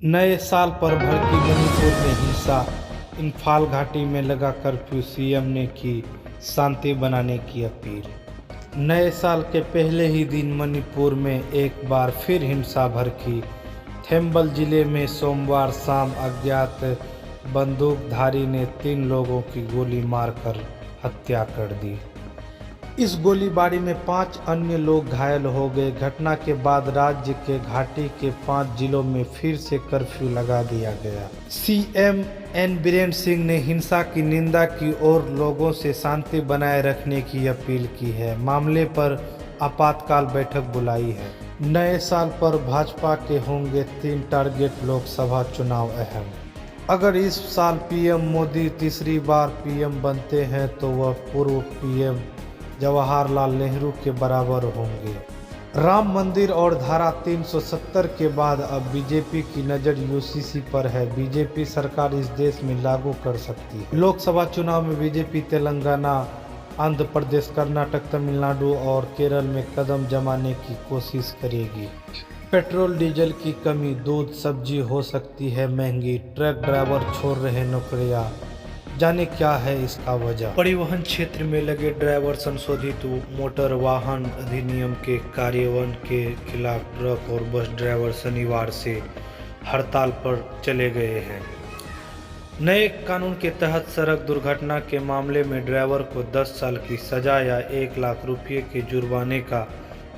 नए साल पर भड़की मणिपुर में हिंसा, इंफाल घाटी में लगा कर्फ्यू, सीएम ने की शांति बनाने की अपील। नए साल के पहले ही दिन मणिपुर में एक बार फिर हिंसा भड़की। थेम्बल जिले में सोमवार शाम अज्ञात बंदूकधारी ने 3 लोगों की गोली मारकर हत्या कर दी। इस गोलीबारी में 5 अन्य लोग घायल हो गए। घटना के बाद राज्य के घाटी के 5 जिलों में फिर से कर्फ्यू लगा दिया गया। सीएम एन बीरेन सिंह ने हिंसा की निंदा की और लोगों से शांति बनाए रखने की अपील की है। मामले पर आपातकाल बैठक बुलाई है। नए साल पर भाजपा के होंगे 3 टारगेट, लोकसभा चुनाव अहम। अगर इस साल पीएम मोदी तीसरी बार पीएम बनते हैं तो वह पूर्व पीएम जवाहरलाल नेहरू के बराबर होंगे। राम मंदिर और धारा 370 के बाद अब बीजेपी की नज़र यूसीसी पर है। बीजेपी सरकार इस देश में लागू कर सकती है। लोकसभा चुनाव में बीजेपी तेलंगाना, आंध्र प्रदेश, कर्नाटक, तमिलनाडु और केरल में कदम जमाने की कोशिश करेगी। पेट्रोल डीजल की कमी, दूध सब्जी हो सकती है महंगी, ट्रक ड्राइवर छोड़ रहे नौकरियां, जाने क्या है इसका वजह। परिवहन क्षेत्र में लगे ड्राइवर संशोधित मोटर वाहन अधिनियम के कार्यान्वयन के खिलाफ ट्रक और बस ड्राइवर शनिवार से हड़ताल पर चले गए हैं। नए कानून के तहत सड़क दुर्घटना के मामले में ड्राइवर को 10 साल की सजा या 1 लाख रुपये के जुर्माने का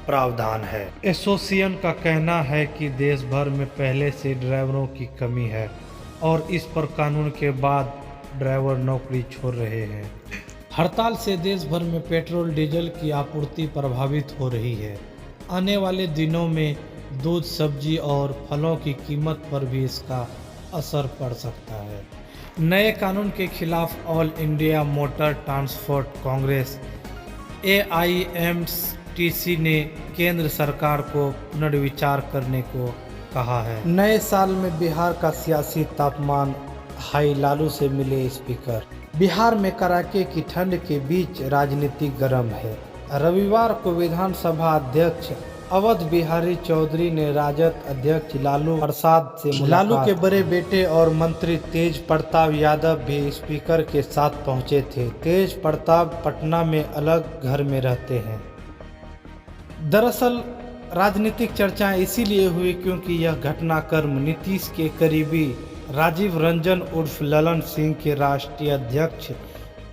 प्रावधान है। एसोसिएशन का कहना है कि देश भर में पहले से ड्राइवरों की कमी है और इस पर कानून के बाद ड्राइवर नौकरी छोड़ रहे हैं। हड़ताल से देश भर में पेट्रोल डीजल की आपूर्ति प्रभावित हो रही है। आने वाले दिनों में दूध, सब्जी और फलों की कीमत पर भी इसका असर पड़ सकता है। नए कानून के खिलाफ all India motor transport Congress AIMTC ने केंद्र सरकार को पुनर्विचार करने को कहा है। नए साल में बिहार का सियासी तापमान हाई, लालू से मिले स्पीकर। बिहार में कड़ाके की ठंड के बीच राजनीति गर्म है। रविवार को विधानसभा अध्यक्ष अवध बिहारी चौधरी ने राजद अध्यक्ष लालू प्रसाद से मुलाकात। लालू के बड़े बेटे और मंत्री तेज प्रताप यादव भी स्पीकर के साथ पहुंचे थे। तेज प्रताप पटना में अलग घर में रहते हैं। दरअसल राजनीतिक चर्चाएं इसीलिए हुई क्योंकि यह घटनाक्रम नीतीश के करीबी राजीव रंजन उर्फ ललन सिंह के राष्ट्रीय अध्यक्ष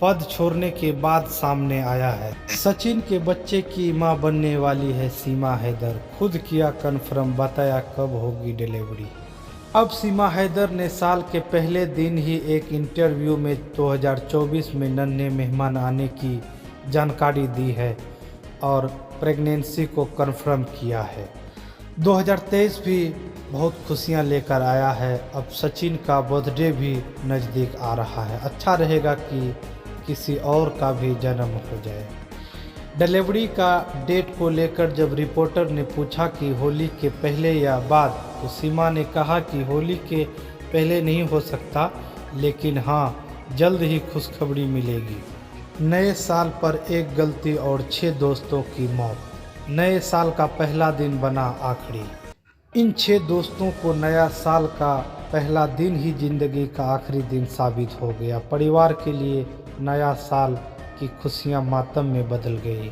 पद छोड़ने के बाद सामने आया है। सचिन के बच्चे की मां बनने वाली है सीमा हैदर। खुद किया कन्फर्म, बताया कब होगी डिलीवरी। अब सीमा हैदर ने साल के पहले दिन ही एक इंटरव्यू में 2024 में नन्हे मेहमान आने की जानकारी दी है और प्रेगनेंसी को कन्फर्म किया है। 2023 भी बहुत खुशियां लेकर आया है। अब सचिन का बर्थडे भी नज़दीक आ रहा है। अच्छा रहेगा कि किसी और का भी जन्म हो जाए। डिलीवरी का डेट को लेकर जब रिपोर्टर ने पूछा कि होली के पहले या बाद, तो सीमा ने कहा कि होली के पहले नहीं हो सकता, लेकिन हाँ, जल्द ही खुशखबरी मिलेगी। नए साल पर एक गलती और 6 दोस्तों की मौत। नए साल का पहला दिन बना आखिरी। इन 6 दोस्तों को नया साल का पहला दिन ही जिंदगी का आखिरी दिन साबित हो गया। परिवार के लिए नया साल की खुशियां मातम में बदल गई।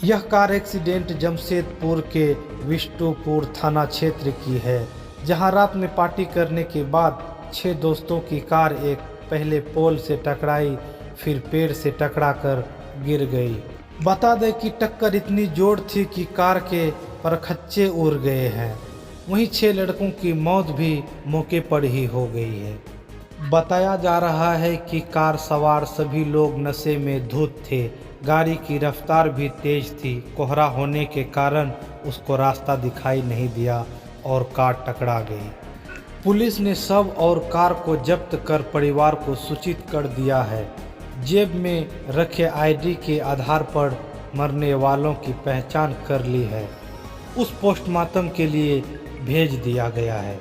यह कार एक्सीडेंट जमशेदपुर के विष्णुपुर थाना क्षेत्र की है, जहां रात में पार्टी करने के बाद 6 दोस्तों की कार एक पहले पोल से टकराई, फिर पेड़ से टकराकर गिर गई। बता दें कि टक्कर इतनी जोर थी कि कार के परखच्चे उड़ गए हैं। वहीं 6 लड़कों की मौत भी मौके पर ही हो गई है। बताया जा रहा है कि कार सवार सभी लोग नशे में धुत थे। गाड़ी की रफ्तार भी तेज थी। कोहरा होने के कारण उसको रास्ता दिखाई नहीं दिया और कार टकरा गई। पुलिस ने शव और कार को जब्त कर परिवार को सूचित कर दिया है। जेब में रखे आईडी के आधार पर मरने वालों की पहचान कर ली है। उस पोस्टमार्टम के लिए भेज दिया गया है।